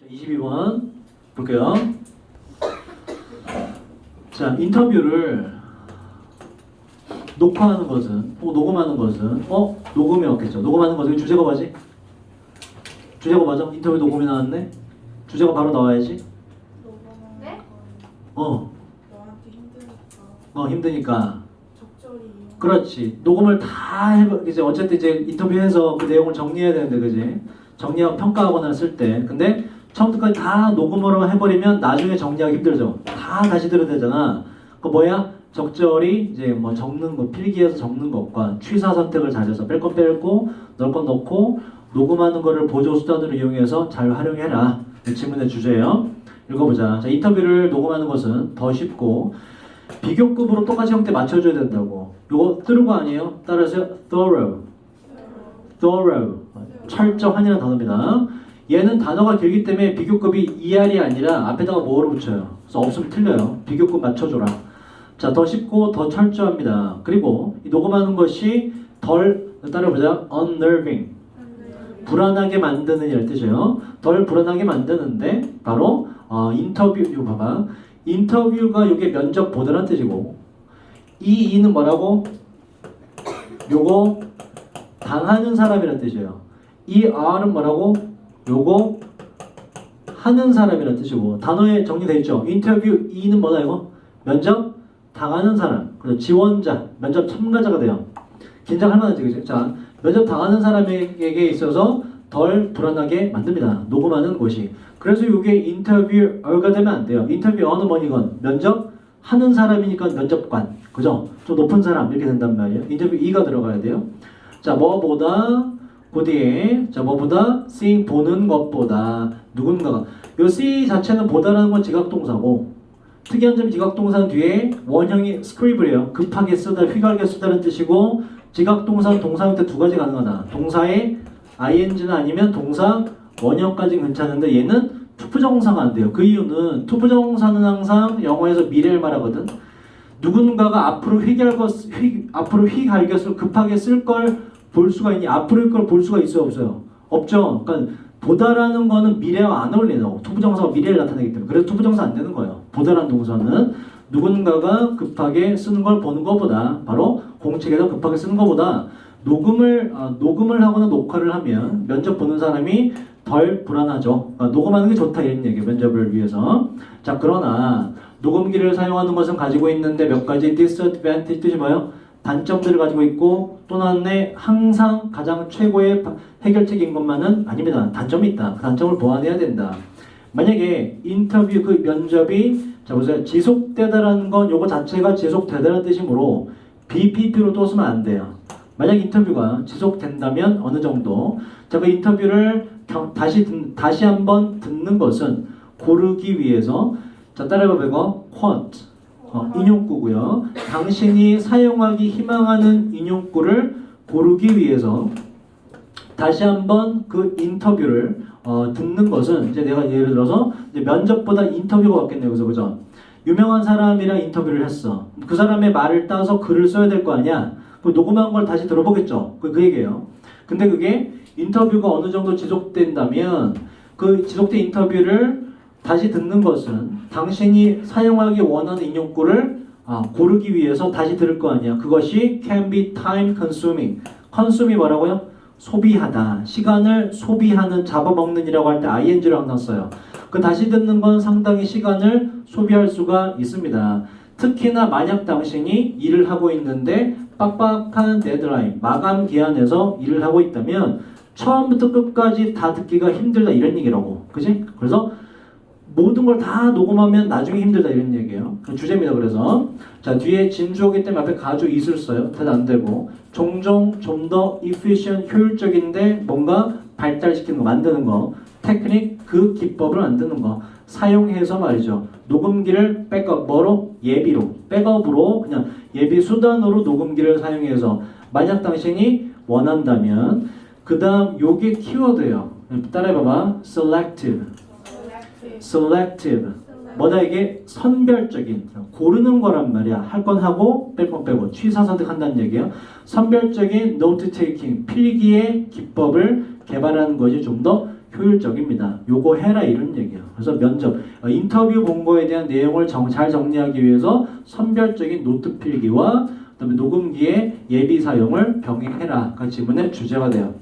22번 볼게요. 자, 인터뷰를 녹화하는 것은, 녹음하는 것은, 녹음이었겠죠. 녹음하는 것은 주제가 뭐지? 주제가 맞아? 인터뷰 녹음이 나왔네? 주제가 바로 나와야지. 네? 너한테 힘드니까 힘드니까. 적절히 그렇지. 녹음을 다 이제 어쨌든 이제 인터뷰해서 그 내용을 정리해야 되는데, 그지? 정리하고 평가하거나 쓸 때. 근데 처음부터까지 다 녹음으로 해버리면 나중에 정리하기 힘들죠. 다 다시 들어야 되잖아. 그 뭐야? 적절히 이제 뭐 적는 거, 필기해서 적는 것과 취사 선택을 잘해서 뺄 건 빼고 넣을 건 넣고 녹음하는 거를 보조 수단으로 이용해서 잘 활용해라. 질문의 주제예요. 읽어보자. 자, 인터뷰를 녹음하는 것은 더 쉽고 비교급으로 똑같이 형태 맞춰줘야 된다고. 요거 thorough 아니에요? 따라서 thorough. 철저한이라는 단어입니다. 얘는 단어가 길기 때문에 비교급이 ER이 아니라 앞에다가 뭐로 붙여요. 그래서 없으면 틀려요. 비교급 맞춰줘라. 자, 더 쉽고 더 철저합니다. 그리고 이 녹음하는 것이 덜, 따라보자. unnerving. 불안하게 만드는 이런 뜻이에요. 덜 불안하게 만드는데 바로 인터뷰, 이거 봐봐. 인터뷰가 이게 면접보다란 뜻이고 이 이는 뭐라고? 요거 당하는 사람이란 뜻이에요. 이 R은 뭐라고? 요거 하는 사람이란 뜻이고 단어에 정리되어 있죠. 인터뷰 E는 뭐다 이거? 면접 당하는 사람. 그래서 지원자, 면접 참가자가 돼요. 긴장할 만하지, 그죠? 자, 면접 당하는 사람에게 있어서 덜 불안하게 만듭니다. 녹음하는 곳이. 그래서 이게 인터뷰어가 되면 안 돼요. 인터뷰어는 뭐니건 면접 하는 사람이니까 면접관. 그죠? 좀 높은 사람 이렇게 된단 말이에요. 인터뷰 E가 들어가야 돼요. 자, 뭐보다 그 뒤에 자 뭐보다 see 보는 것보다 누군가가 요 see 자체는 보다라는 건 지각동사고 특이한 점이 지각동사는 뒤에 원형이 스크리블이에요. 급하게 쓰다, 휘갈게 쓰다는 뜻이고 지각동사는 동사 형태 두 가지 가능하다. 동사의 ing는 아니면 동사 원형까지는 괜찮은데 얘는 투부정사가 안 돼요. 그 이유는 투부정사는 항상 영어에서 미래를 말하거든. 누군가가 앞으로 앞으로 휘갈겨서 급하게 쓸 걸 볼 수가 있니? 앞으로의 걸 볼 수가 있어요, 없어요? 없죠. 그러니까 보다라는 거는 미래와 안 어울리는 투부정사가 미래를 나타내기 때문에 그래서 투부정사 안 되는 거예요. 보다라는 동사는 누군가가 급하게 쓰는 걸 보는 것보다 바로 공책에서 급하게 쓰는 것보다 녹음을 하거나 녹화를 하면 면접 보는 사람이 덜 불안하죠. 그러니까 녹음하는 게 좋다 이런 얘기예요. 면접을 위해서. 자, 그러나 녹음기를 사용하는 것은 가지고 있는데 몇 가지 disadvantage 뜻이 뭐예요? 단점들을 가지고 있고 또 나네 항상 가장 최고의 해결책인 것만은 아닙니다. 단점이 있다. 그 단점을 보완해야 된다. 만약에 인터뷰 그 면접이 자 보세요. 지속되다라는 건 요거 자체가 지속되다라는 뜻이므로 BPP로 또 쓰면 안 돼요. 만약 인터뷰가 지속된다면 어느 정도 자 그 인터뷰를 다시 한번 듣는 것은 고르기 위해서 자 따라해봐 이거 quote 인용구고요. 당신이 사용하기 희망하는 인용구를 고르기 위해서 다시 한번 그 인터뷰를 듣는 것은 이제 내가 예를 들어서 이제 면접보다 인터뷰가 맞겠네요. 그죠? 유명한 사람이랑 인터뷰를 했어. 그 사람의 말을 따서 글을 써야 될 거 아니야. 그 녹음한 걸 다시 들어보겠죠. 그 얘기예요. 근데 그게 인터뷰가 어느 정도 지속된다면 그 지속된 인터뷰를 다시 듣는 것은 당신이 사용하기 원하는 인용구를 고르기 위해서 다시 들을 거 아니야. 그것이 can be time consuming. consum이 뭐라고요? 소비하다. 시간을 소비하는, 잡아먹는 이라고 할 때 ing를 항상 써요. 그 다시 듣는 건 상당히 시간을 소비할 수가 있습니다. 특히나 만약 당신이 일을 하고 있는데 빡빡한 데드라인, 마감 기한에서 일을 하고 있다면 처음부터 끝까지 다 듣기가 힘들다 이런 얘기라고. 그지? 그래서 모든 걸 다 녹음하면 나중에 힘들다 이런 얘기예요. 주제입니다. 그래서 자 뒤에 진주어기 때문에 앞에 가주 is를 써요. 대도 안 되고 종종 좀 더 efficient 효율적인데 뭔가 발달시키는 거 만드는 거 테크닉 그 기법을 만드는 거 사용해서 말이죠. 녹음기를 백업 뭐로? 예비로 백업으로 그냥 예비 수단으로 녹음기를 사용해서 만약 당신이 원한다면 그 다음 요게 키워드예요. 따라해봐봐. selective 뭐다 이게 선별적인 고르는 거란 말이야. 할 건 하고 뺄 건 빼고 취사 선택한다는 얘기예요. 선별적인 note taking 필기의 기법을 개발하는 것이 좀 더 효율적입니다. 요거 해라 이런 얘기예요. 그래서 면접, 인터뷰 본 거에 대한 내용을 잘 정리하기 위해서 선별적인 노트 필기와 그다음에 녹음기의 예비 사용을 병행해라가 지문의 주제가 돼요.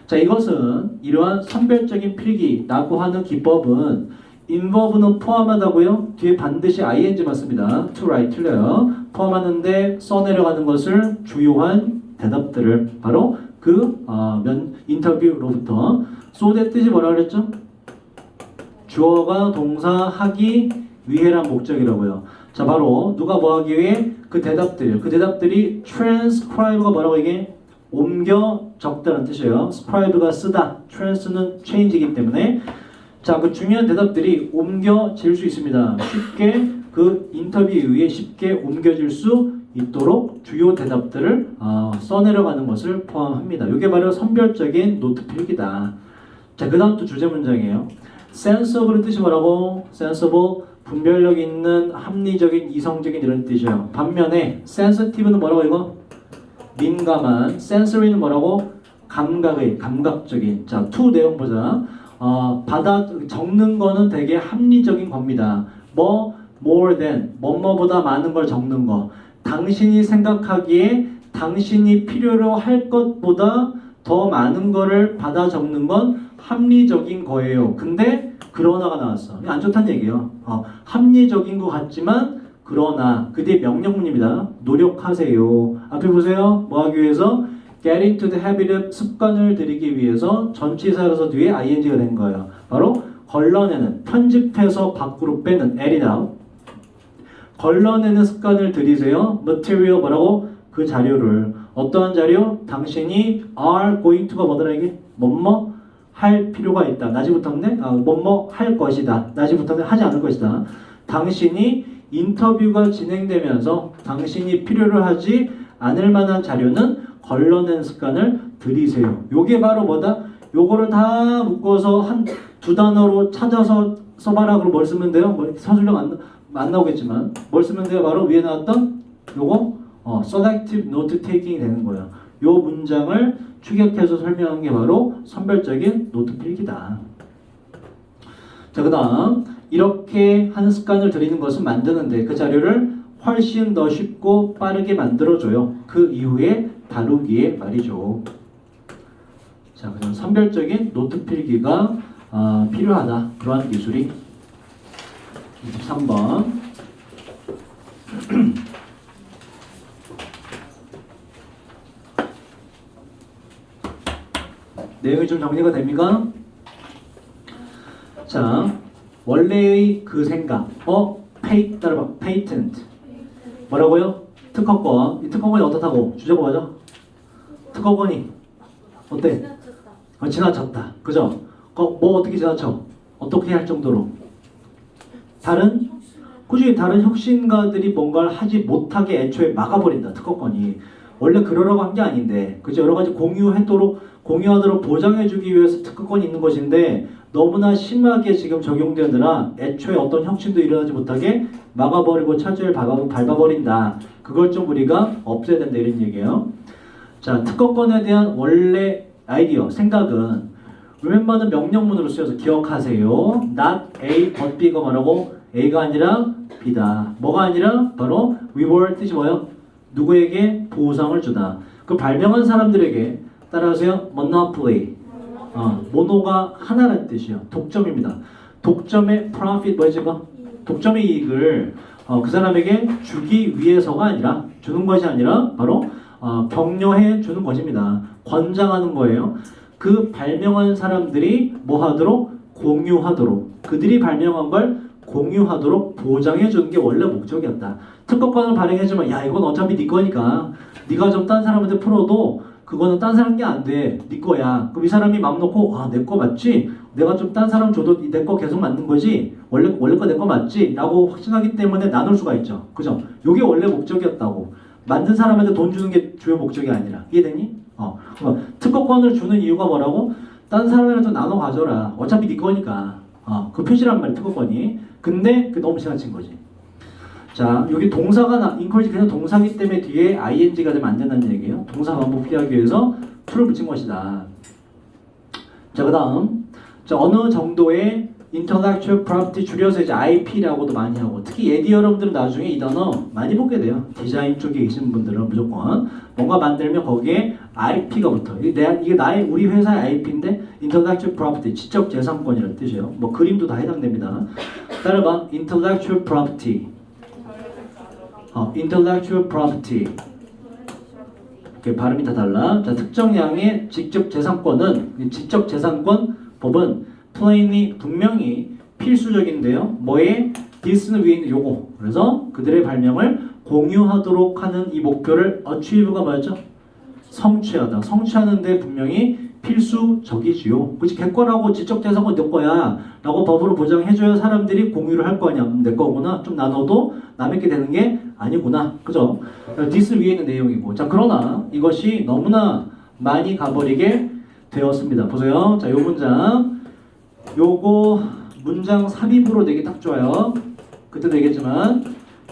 자, 이것은 이러한 선별적인 필기라고 하는 기법은 involve는 포함하다고요? 뒤에 반드시 ing 맞습니다. to write 틀려요. 포함하는데 써내려가는 것을 주요한 대답들을 바로 그 인터뷰로부터 so의 뜻이 뭐라 그랬죠? 주어가 동사 하기 위해란 목적이라고요. 자, 바로 누가 뭐 하기 위해? 그 대답들이 transcribe가 뭐라고 이게? 옮겨 적다는 뜻이에요. scribe가 쓰다, trans는 change이기 때문에 자, 그 중요한 대답들이 옮겨질 수 있습니다. 쉽게 그 인터뷰 이후에 쉽게 옮겨질 수 있도록 주요 대답들을 써내려가는 것을 포함합니다. 이게 바로 선별적인 노트 필기다. 자, 그 다음 또 주제 문장이에요. sensible의 뜻이 뭐라고? sensible, 분별력 있는, 합리적인, 이성적인 이런 뜻이에요. 반면에 sensitive는 뭐라고 이거? 민감한. sensory는 뭐라고? 감각적인. 자, to 내용 보자. 적는 거는 되게 합리적인 겁니다. more than, 뭐뭐보다 많은 걸 적는 거. 당신이 생각하기에 당신이 필요로 할 것보다 더 많은 거를 받아 적는 건 합리적인 거예요. 근데 그러나가 나왔어. 안 좋다는 얘기예요. 합리적인 것 같지만 그러나 그 뒤에 명령문입니다. 노력하세요. 앞에 보세요. 뭐 하기 위해서? get into the habit of 습관을 들이기 위해서 전치사라서 뒤에 ing가 된 거예요. 바로 걸러내는, 편집해서 밖으로 빼는 edit out. 걸러내는 습관을 들이세요. material 뭐라고? 그 자료를. 어떠한 자료? 당신이 are going to가 뭐더라 이게? 뭐뭐 할 필요가 있다. 낮이 붙었네? 뭐뭐 할 것이다. 낮이 붙었네? 하지 않을 것이다. 당신이 인터뷰가 진행되면서 당신이 필요로 하지 않을 만한 자료는 걸러낸 습관을 들이세요. 요게 바로 뭐다? 요거를 다 묶어서 한 두 단어로 찾아서 써봐라. 그럼 뭘 쓰면 돼요? 서술형 안 나오겠지만 뭘 쓰면 돼요? 바로 위에 나왔던 요거 selective note taking이 되는 거예요. 요 문장을 축약해서 설명한 게 바로 선별적인 노트 필기다. 자, 그 다음 이렇게 하는 습관을 들이는 것은 만드는데 그 자료를 훨씬 더 쉽고 빠르게 만들어줘요. 그 이후에 다루기에 말이죠. 자, 그럼 선별적인 노트 필기가 필요하다. 그러한 기술이 23번. 내용이 좀 정리가 됩니까? 자, 원래의 그 생각. 따라봐. patent. 뭐라고요? 특허권. 이 특허권이 어떻다고? 주제가 뭐죠? 특허권이 어때? 지나쳤다. 그죠? 뭐 어떻게 지나쳐? 어떻게 할 정도로? 꾸준히 다른 혁신가들이 뭔가를 하지 못하게 애초에 막아버린다. 특허권이. 원래 그러라고 한 게 아닌데, 그죠? 여러 가지 공유하도록 보장해주기 위해서 특허권이 있는 것인데 너무나 심하게 지금 적용되느라 애초에 어떤 혁신도 일어나지 못하게 막아버리고 차질을 밟아버린다. 그걸 좀 우리가 없애야 된다 이런 얘기예요. 자, 특허권에 대한 원래 아이디어, 생각은 remember는 명령문으로 쓰여서 기억하세요. not A but B가 뭐라고? A가 아니라 B다. 뭐가 아니라 바로 reward 뜻이 뭐예요? 누구에게 보상을 주다. 그 발명한 사람들에게 따라하세요. monopoly. 모노가 하나라는 뜻이에요. 독점입니다. 독점의 profit 뭐지 이거? 독점의 이익을 그 사람에게 주기 위해서가 아니라 주는 것이 아니라 바로 격려해 주는 것입니다. 권장하는 거예요. 그 발명한 사람들이 뭐 하도록? 공유하도록. 그들이 발명한 걸 공유하도록 보장해 주는 게 원래 목적이었다. 특허권을 발행해주면 야 이건 어차피 네 거니까 네가 좀 딴 사람한테 풀어도 그거는 딴 사람 게 안 돼. 네 거야. 그럼 이 사람이 맘 놓고 내 거 맞지? 내가 좀 딴 사람 줘도 내 거 계속 맞는 거지? 원래 거 내 거 맞지? 라고 확신하기 때문에 나눌 수가 있죠. 그죠? 요게 원래 목적이었다고. 만든 사람한테 돈 주는 게 주요 목적이 아니라. 이해되니? 특허권을 주는 이유가 뭐라고? 딴 사람이랑 나눠 가져라. 어차피 네 거니까. 그 표시란 말이야, 특허권이. 근데 너무 지나친 거지. 자, 여기 동사가 encourage 그냥 동사기 때문에 뒤에 ing가 되면 안 된다는 얘기예요. 동사 반복 피하기 위해서 to를 붙인 것이다. 자, 그 다음 자, 어느 정도의 intellectual property 줄여서 이제 IP라고도 많이 하고 특히 예디 여러분들은 나중에 이 단어 많이 보게 돼요. 디자인 쪽에 계신 분들은 무조건 뭔가 만들면 거기에 IP가 붙어. 이게 나의 우리 회사의 IP인데 intellectual property 지적 재산권이라는 뜻이에요. 뭐 그림도 다 해당됩니다. 따라봐 intellectual property. intellectual property. 이렇게 발음이 다 달라. 자, 특정량의 지적 재산권은 이 지적 재산권 법은 plainly 분명히 필수적인데요. 뭐에? this는 위에 있는 요거. 그래서 그들의 발명을 공유하도록 하는 이 목표를 achieve가 뭐였죠? 성취하다. 성취하는데 분명히 필수적이지요. 그치 객관하고 지적 재산권 내 거야 라고 법으로 보장해줘야 사람들이 공유를 할 거 아니야. 내 거구나. 좀 나눠도 남에게 되는 게 아니구나. 그죠? this 위에 있는 내용이고. 자, 그러나 이것이 너무나 많이 가버리게 되었습니다. 보세요. 자, 요 문장. 요거 문장 삽입으로 내기 딱 좋아요. 그때도 얘기했지만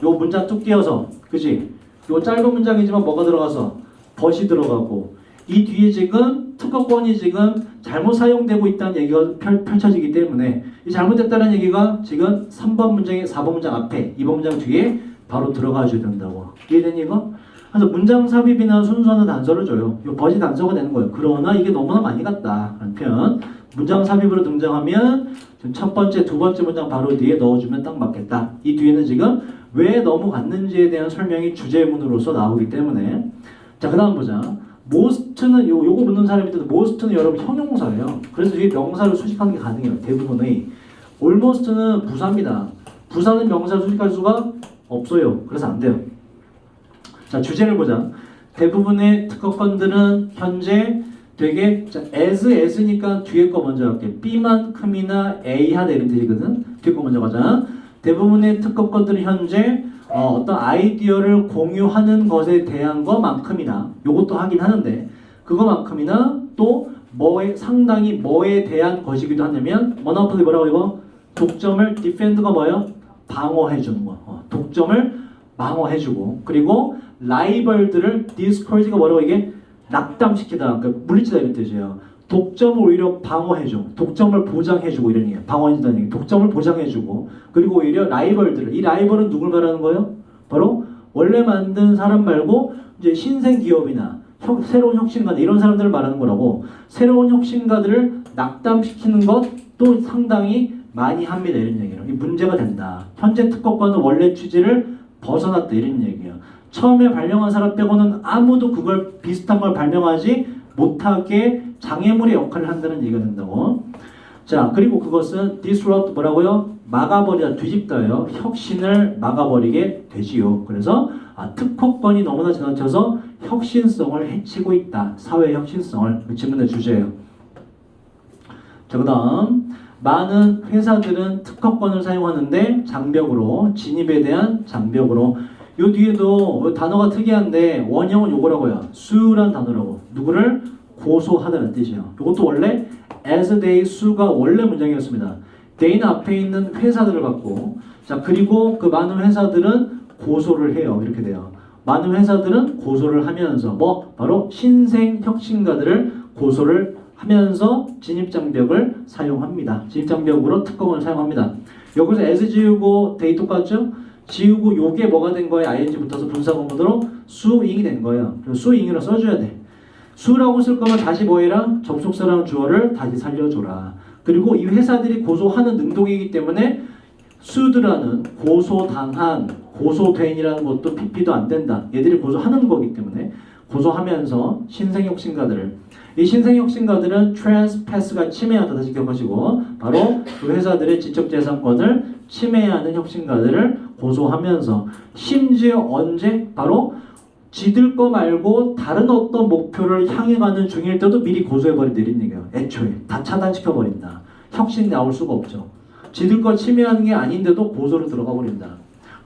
요 문장 뚝 띄어서 그지? 요 짧은 문장이지만 뭐가 들어가서 벗이 들어가고 이 뒤에 지금 특허권이 지금 잘못 사용되고 있다는 얘기가 펼쳐지기 때문에 이 잘못됐다는 얘기가 지금 3번 문장에 4번 문장 앞에 2번 문장 뒤에 바로 들어가 줘야 된다고. 이해되니 이거? 그래서 문장 삽입이나 순서는 단서를 줘요. 요 벗이 단서가 되는 거예요. 그러나 이게 너무나 많이 갔다. 라는 표현. 문장 삽입으로 등장하면 첫 번째, 두 번째 문장 바로 뒤에 넣어주면 딱 맞겠다. 이 뒤에는 지금 왜 너무 갔는지에 대한 설명이 주제문으로서 나오기 때문에 자, 그 다음 보자. most는 요거 묻는 사람이 있는데 most는 여러분 형용사예요. 그래서 이게 명사를 수식하는 게 가능해요. 대부분의 almost는 부사입니다. 부사는 명사를 수식할 수가 없어요. 그래서 안 돼요. 자, 주제를 보자. 대부분의 특허권들은 현재 되게 자, as니까 뒤에 거 먼저 할게. B만큼이나 A 하다 이런 뜻이거든. 뒤에 거 먼저 가자. 대부분의 특허권들은 현재 어떤 아이디어를 공유하는 것에 대한 것만큼이나 요것도 하긴 하는데 그거만큼이나 또 뭐에 상당히 뭐에 대한 것이기도 하냐면 monopoly 뭐라고 이거? 독점을 defend가 뭐예요? 방어해주는 거. 독점을 방어해주고 그리고 라이벌들을 discourage가 뭐라고 이게? 낙담시키다, 그러니까 물리치다 이런 뜻이에요. 독점을 오히려 방어해줘. 독점을 보장해주고 이런 얘기예요. 방어해준다는 얘기. 독점을 보장해주고 그리고 오히려 라이벌들을 이 라이벌은 누굴 말하는 거예요? 바로 원래 만든 사람 말고 이제 신생 기업이나 새로운 혁신가들 이런 사람들을 말하는 거라고. 새로운 혁신가들을 낙담시키는 것도 상당히 많이 합니다. 이런 얘기예요. 이 문제가 된다. 현재 특허권은 원래 취지를 벗어났다 이런 얘기예요. 처음에 발명한 사람 빼고는 아무도 그걸 비슷한 걸 발명하지 못하게 장애물의 역할을 한다는 얘기가 된다고. 자, 그리고 그것은 disrupt 뭐라고요? 막아버리다, 뒤집다예요. 혁신을 막아버리게 되지요. 그래서 특허권이 너무나 지나쳐서 혁신성을 해치고 있다. 사회 혁신성을. 그 질문의 주제예요. 자, 그 다음 많은 회사들은 특허권을 사용하는데 장벽으로, 진입에 대한 장벽으로. 요 뒤에도 단어가 특이한데 원형은 요거라고요. sue란 단어라고. 누구를 고소하다는 뜻이에요. 이것도 원래 as they sue가 원래 문장이었습니다. they는 앞에 있는 회사들을 갖고 자 그리고 그 많은 회사들은 고소를 해요. 이렇게 돼요. 많은 회사들은 고소를 하면서 뭐 바로 신생 혁신가들을 고소를 하면서 진입장벽을 사용합니다. 진입장벽으로 특허권을 사용합니다. 여기서 as 지우고 they 똑같죠? 지우고 요게 뭐가 된 거예요? ing 붙어서 분사구문으로 suing이 된 거예요. suing으로 써줘야 돼. su라고 쓸 거면 다시 뭐해라? 접속사랑 주어를 다시 살려줘라. 그리고 이 회사들이 고소하는 능동이기 때문에 sued라는 고소당한, 고소된이라는 것도 PP도 안 된다. 얘들이 고소하는 거기 때문에 고소하면서 신생혁신가들을 이 신생혁신가들은 transpass가 침해하다 다시 기억하시고 바로 그 회사들의 지적재산권을 침해하는 혁신가들을 고소하면서 심지어 언제? 바로 지들 거 말고 다른 어떤 목표를 향해 가는 중일 때도 미리 고소해버린다 이런 얘기예요. 애초에 다 차단시켜버린다. 혁신이 나올 수가 없죠. 지들 거 침해하는 게 아닌데도 고소로 들어가 버린다.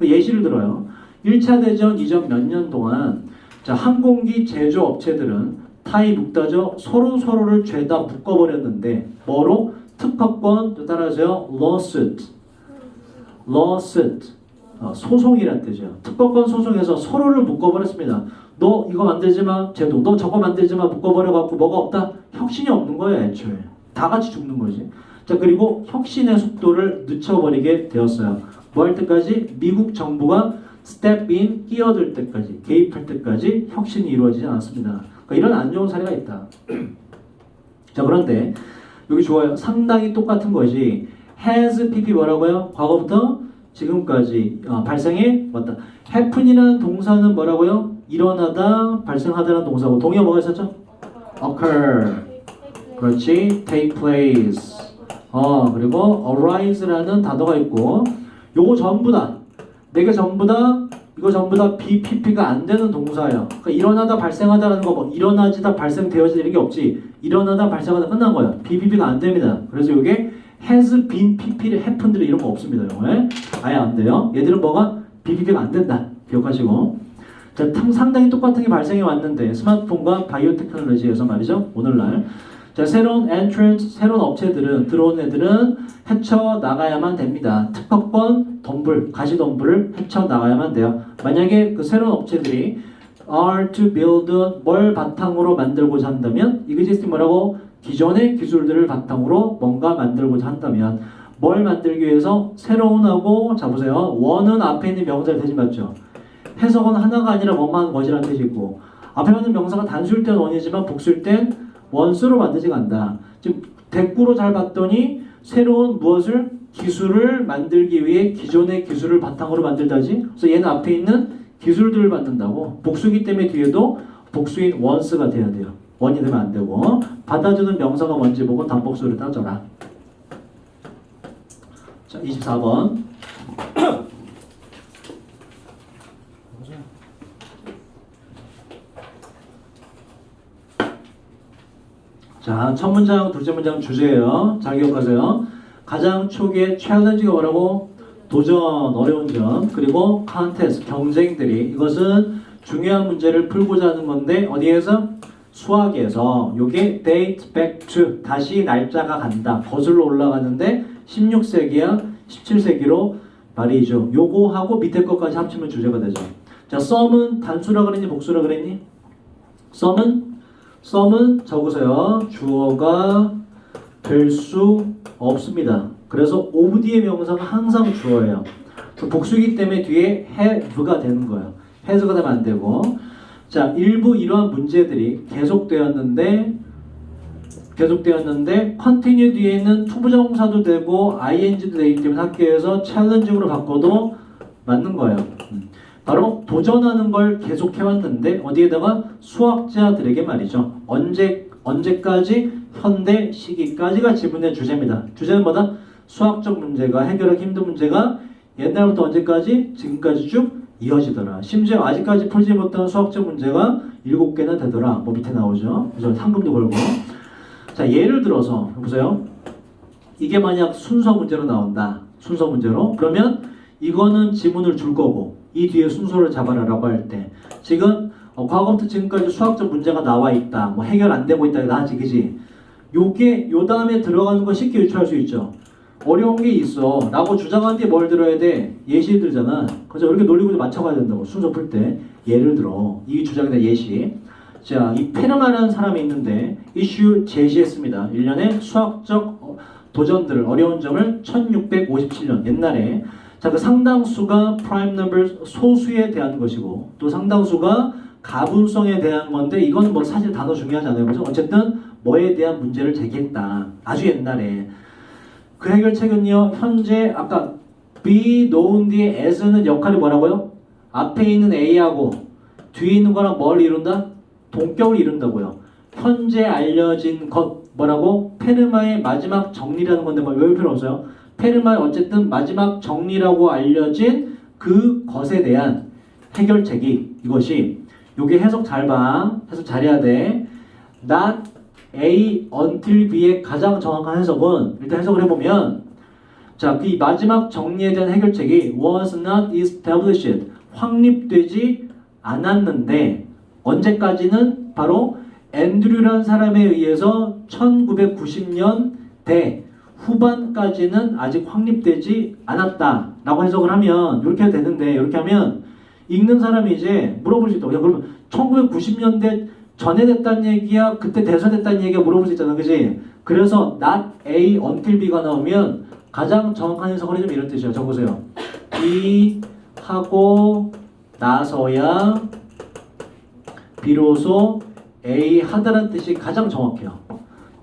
예시를 들어요. 1차 대전 이전 몇 년 동안 자 항공기 제조업체들은 타이 묶다죠. 서로를 죄다 묶어버렸는데 뭐로? 특허권 따라하세요. lawsuit 소송이란 뜻이에요. 특허권 소송에서 서로를 묶어버렸습니다. 너 이거 만들지 마 제도, 너 저거 만들지 마 묶어버려갖고 뭐가 없다? 혁신이 없는 거예요. 애초에 다 같이 죽는 거지. 자, 그리고 혁신의 속도를 늦춰버리게 되었어요. 뭐 할 때까지? 미국 정부가 step in, 끼어들 때까지, 개입할 때까지 혁신이 이루어지지 않았습니다. 그러니까 이런 안 좋은 사례가 있다. 자, 그런데 여기 좋아요. 상당히 똑같은 것이 has pp 뭐라고요? 과거부터 지금까지 발생해 왔다. happen이라는 동사는 뭐라고요? 일어나다, 발생하다라는 동사고 동의어 뭐가 있었죠? occur. 그렇지. take place. 그리고 arise라는 단어가 있고 요거 전부 다 네 개 전부 다 이거 전부 다 BPP가 안 되는 동사예요. 그러니까 일어나다 발생하다라는 거 뭐 일어나지다 발생되어지다 이런 게 없지. 일어나다 발생하다 끝난 거예요. BPP가 안 됩니다. 그래서 이게 has been PP를 happened 이런 거 없습니다. 영어에 아예 안 돼요. 얘들은 뭐가 BPP가 안 된다. 기억하시고. 자, 상당히 똑같은 게 발생해 왔는데 스마트폰과 바이오 테크놀로지에서 말이죠. 오늘날 자, 새로운 entrant, 새로운 업체들은 들어온 애들은 헤쳐나가야만 됩니다. 특허권, 덤불, 가시덤불을 헤쳐나가야만 돼요. 만약에 그 새로운 업체들이 are to build 뭘 바탕으로 만들고자 한다면 existing 뭐라고? 기존의 기술들을 바탕으로 뭔가 만들고자 한다면 뭘 만들기 위해서 새로운하고 자 보세요. 원은 앞에 있는 명사를 대신 받죠. 해석은 하나가 아니라 뭐만 하는 것이라는 뜻이 있고 앞에 있는 명사가 단수일 땐 원이지만 복수일 땐 원수로 만들지 않는다. 지금 대꾸로 잘 봤더니 새로운 무엇을 기술을 만들기 위해 기존의 기술을 바탕으로 만들다지. 그래서 얘는 앞에 있는 기술들을 만든다고. 복수기 때문에 뒤에도 복수인 once가 돼야 돼요. 원이 되면 안 되고 받아주는 명사가 뭔지 보고 단복수를 따져라. 자, 24번. 자, 첫 문장, 둘째 문장 주제예요. 잘 기억하세요. 가장 초기에 챌린지가 뭐라고? 도전, 어려운 점. 그리고 컨테스트, 경쟁들이. 이것은 중요한 문제를 풀고자 하는 건데 어디에서? 수학에서. 요게 date back to, 다시 날짜가 간다. 거슬러 올라가는데 16세기야 17세기로 말이죠. 요거하고 밑에 것까지 합치면 주제가 되죠. 자, 썸은 단수라 그랬니? 복수라 그랬니? 썸은 적으세요. 주어가 될 수 없습니다. 그래서 OD의 명사가 항상 주어예요. 복수이기 때문에 뒤에 have가 되는 거예요. has가 되면 안 되고. 자, 일부 이러한 문제들이 계속되었는데 continue 뒤에는 투부정사도 되고 ing도 되기 때문에 학교에서 challenging으로 바꿔도 맞는 거예요. 바로 도전하는 걸 계속 해왔는데 어디에다가 수학자들에게 말이죠. 언제까지? 현대 시기까지가 지문의 주제입니다. 주제는 뭐다? 수학적 문제가 해결하기 힘든 문제가 옛날부터 언제까지? 지금까지 쭉 이어지더라. 심지어 아직까지 풀지 못한 수학적 문제가 7개나 되더라. 뭐 밑에 나오죠. 그래서 상금도 걸고. 자, 예를 들어서 보세요. 이게 만약 순서 문제로 나온다. 순서 문제로. 그러면 이거는 지문을 줄 거고 이 뒤에 순서를 잡아라라고 할 때 지금 과거부터 지금까지 수학적 문제가 나와 있다. 뭐 해결 안 되고 있다. 나지, 그지? 요게 요 다음에 들어가는 거 쉽게 유추할 수 있죠. 어려운 게 있어 라고 주장한 뒤에 뭘 들어야 돼? 예시 들잖아. 그래서 이렇게 논리구조 맞춰가야 된다고. 순서 풀 때 예를 들어 이 주장이다. 예시. 자, 이 페르마라는 사람이 있는데 이슈 제시했습니다. 1년의 수학적 도전들을 어려운 점을 1657년 옛날에. 자, 그 상당수가 prime numbers 소수에 대한 것이고 또 상당수가 가분성에 대한 건데 이건 뭐 사실 단어 중요하지 않아요. 그래서 어쨌든 뭐에 대한 문제를 제기했다. 아주 옛날에. 그 해결책은요. 현재 아까 be known 뒤에 as는 역할이 뭐라고요? 앞에 있는 A하고 뒤에 있는 거랑 뭘 이룬다? 동격을 이룬다고요. 현재 알려진 것 뭐라고? 페르마의 마지막 정리라는 건데 뭐 외울 필요 없어요. 페르마의 어쨌든 마지막 정리라고 알려진 그 것에 대한 해결책이 이것이 요게 해석 잘 봐. 해석 잘해야 돼. Not A until B의 가장 정확한 해석은 일단 해석을 해보면 자, 그 마지막 정리에 대한 해결책이 was not established 확립되지 않았는데 언제까지는 바로 앤드류라는 사람에 의해서 1990년대 후반까지는 아직 확립되지 않았다 라고 해석을 하면 이렇게 되는데 이렇게 하면 읽는 사람이 이제 물어볼 수 있다고. 야, 그러면 1990년대 전에 됐다는 얘기야? 그때 대선했다는 얘기야? 물어볼 수 있잖아. 그지? 그래서 not A until B가 나오면 가장 정확한 해석을 해주면 이런 뜻이에요. 적으세요. B 하고 나서야 비로소 A 하다라는 뜻이 가장 정확해요.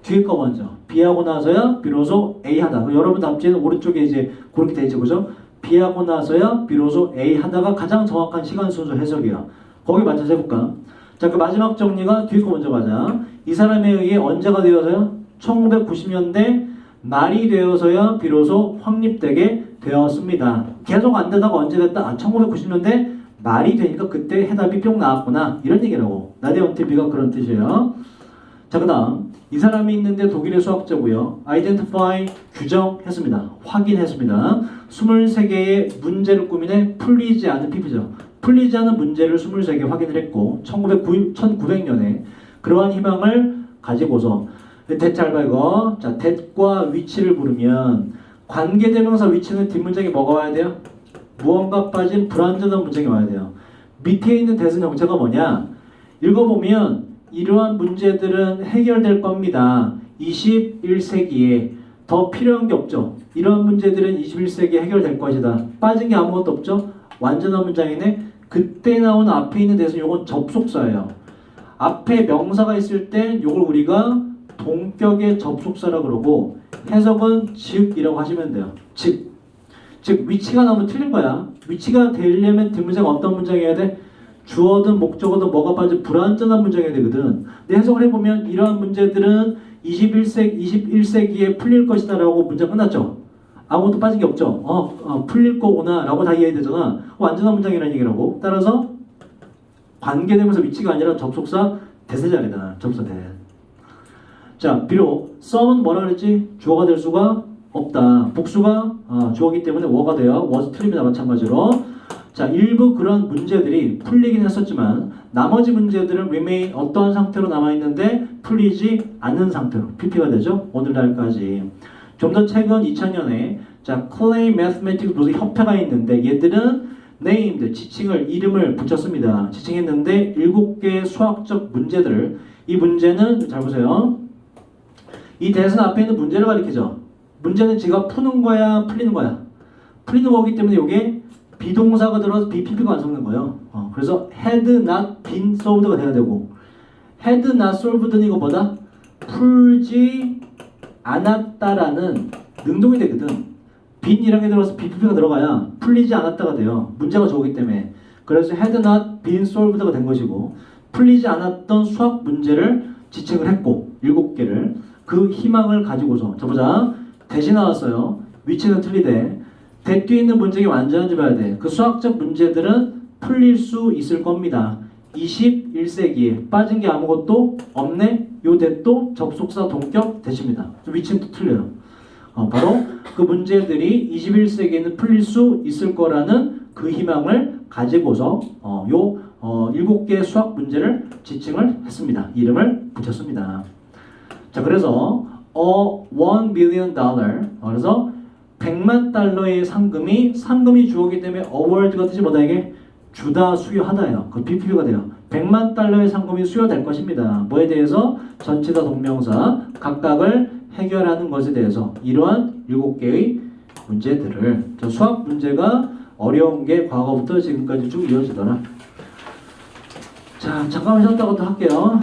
뒤에 거 먼저. B하고 나서야 비로소 A 하다. 여러분 답지에는 오른쪽에 이제 그렇게 돼 있죠. 그죠? B하고 나서야 비로소 A 하다가 가장 정확한 시간 순서 해석이에요. 거기 맞춰서 해볼까? 자, 그 마지막 정리가 뒤에 거 먼저 가자. 이 사람에 의해 언제가 되어서요? 1990년대 말이 되어서야 비로소 확립되게 되었습니다. 계속 안 되다가 언제 됐다? 1990년대 말이 되니까 그때 해답이 뿅 나왔구나. 이런 얘기라고. 나대 언티비가 그런 뜻이에요. 자, 그 다음 이 사람이 있는데 독일의 수학자고요. identify 규정했습니다. 확인했습니다. 23개의 문제를 꾸미네 풀리지 않은 PP죠. 풀리지 않은 문제를 23개 확인을 했고 1900년에 그러한 희망을 가지고서 대잘 봐 이거. 자, that과 위치를 부르면 관계대명사 위치는 뒷문장에 뭐가 와야 돼요? 무언가 빠진 불완전한 문장이 와야 돼요. 밑에 있는 that은 형태가 뭐냐? 읽어보면 이러한 문제들은 해결될 겁니다. 21세기에 더 필요한 게 없죠. 이러한 문제들은 21세기에 해결될 것이다. 빠진 게 아무것도 없죠. 완전한 문장이네. 그때 나온 앞에 있는 that은 요건 접속사예요. 앞에 명사가 있을 땐 요걸 우리가 동격의 접속사라 그러고 해석은 즉이라고 하시면 돼요. 즉 위치가 나오면 틀린 거야. 위치가 되려면 뒷문장이 어떤 문장이어야 돼? 주어든 목적어든 뭐가 빠진 불완전한 문장이어야 되거든. 근데 해석을 해보면 이러한 문제들은 21세기에 풀릴 것이다 라고 문장 끝났죠. 아무것도 빠진 게 없죠. 풀릴 거구나 라고 다 이해되잖아. 완전한 문장이라는 얘기라고. 따라서 관계되면서 위치가 아니라 접속사 대세자리다. 접속사 대. 자, 비록 some은 뭐라 그랬지? 주어가 될 수가 없다. 복수가 주어기 때문에 were 돼요. was 틀립니다. 마찬가지로. 자, 일부 그런 문제들이 풀리긴 했었지만 나머지 문제들은 remain 어떠한 상태로 남아있는데 풀리지 않는 상태로 PP가 되죠. 오늘날까지. 좀 더 최근 2000년에 자, Clay Mathematics 무슨 협회가 있는데 얘들은 named 지칭을 이름을 붙였습니다. 지칭했는데 7개의 수학적 문제들 이 문제는 잘 보세요. 이 대선 앞에 있는 문제를 가리키죠. 문제는 지가 푸는 거야, 풀리는 거야. 풀리는 거기 때문에 이게 비동사가 들어서 BPP가 완성된 거예요. 그래서 had not been solved가 돼야 되고 had not solved는 이거 뭐다? 풀지 않았다라는 능동이 되거든. been이라는 게 들어가서 BPP가 들어가야 풀리지 않았다가 돼요. 문제가 저거기 때문에. 그래서 had not been solved가 된 것이고 풀리지 않았던 수학 문제를 지칭을 했고 7개를 그 희망을 가지고서 자 보자. 대신 나왔어요. 위치는 틀리대. 대 뒤에 있는 문제가 완전한지 봐야 돼. 그 수학적 문제들은 풀릴 수 있을 겁니다. 21세기에 빠진 게 아무것도 없네. 요 대도 접속사 동격 대시입니다. 위치는 또 틀려요. 바로 그 문제들이 21세기에는 풀릴 수 있을 거라는 그 희망을 가지고서 7개의 수학 문제를 지칭을 했습니다. 이름을 붙였습니다. 자, 그래서 $1 million 그래서 100만 달러의 상금이 주어기 때문에 award가 뜻이 뭐다 이게? 주다, 수여하다예요. 그 BPP가 돼요. 100만 달러의 상금이 수여될 것입니다. 뭐에 대해서? 전치사 동명사 각각을 해결하는 것에 대해서 이러한 7개의 문제들을 수학 문제가 어려운 게 과거부터 지금까지 쭉 이어지더라. 자, 잠깐만 쉬었다가 또 할게요.